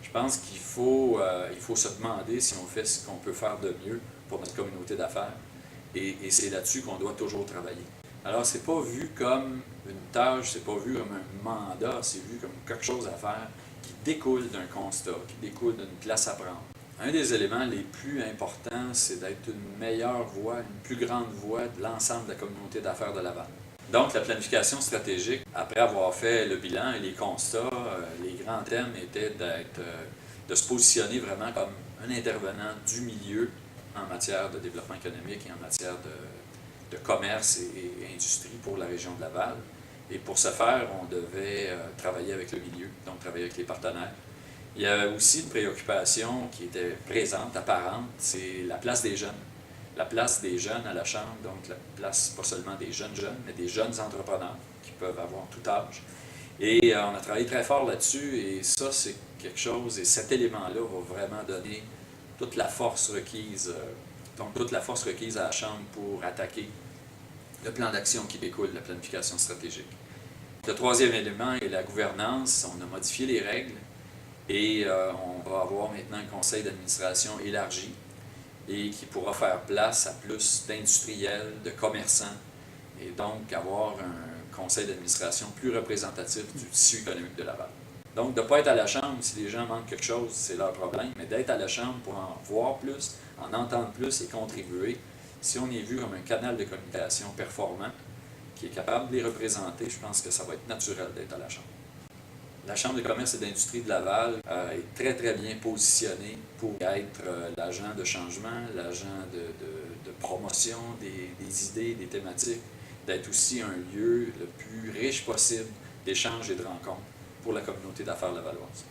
Je pense il faut se demander si on fait ce qu'on peut faire de mieux pour notre communauté d'affaires. Et c'est là-dessus qu'on doit toujours travailler. Alors, c'est pas vu comme une tâche, c'est pas vu comme un mandat, c'est vu comme quelque chose à faire qui découle d'un constat, qui découle d'une place à prendre. Un des éléments les plus importants, c'est d'être une meilleure voix, une plus grande voix de l'ensemble de la communauté d'affaires de Laval. Donc, la planification stratégique, après avoir fait le bilan et les constats, les grands thèmes étaient de se positionner vraiment comme un intervenant du milieu en matière de développement économique et en matière de commerce et industrie pour la région de Laval. Et pour ce faire, on devait travailler avec le milieu, donc travailler avec les partenaires. Il y a aussi une préoccupation qui était présente, apparente, c'est la place des jeunes. La place des jeunes à la Chambre, donc la place pas seulement des jeunes, mais des jeunes entrepreneurs qui peuvent avoir tout âge. Et on a travaillé très fort là-dessus et ça, c'est quelque chose, et cet élément-là va vraiment donner toute la force requise, donc toute la force requise à la Chambre pour attaquer le plan d'action qui découle de la planification stratégique. Le troisième élément est la gouvernance. On a modifié les règles et on va avoir maintenant un conseil d'administration élargi et qui pourra faire place à plus d'industriels, de commerçants, et donc avoir un conseil d'administration plus représentatif du tissu économique de Laval. Donc, de ne pas être à la Chambre, si les gens manquent quelque chose, c'est leur problème, mais d'être à la Chambre pour en voir plus, en entendre plus et contribuer, si on est vu comme un canal de communication performant, qui est capable de les représenter, je pense que ça va être naturel d'être à la Chambre. La Chambre de commerce et d'industrie de Laval est très, très bien positionnée pour être l'agent de changement, l'agent de promotion des idées, des thématiques, d'être aussi un lieu le plus riche possible d'échanges et de rencontres pour la communauté d'affaires lavalloise.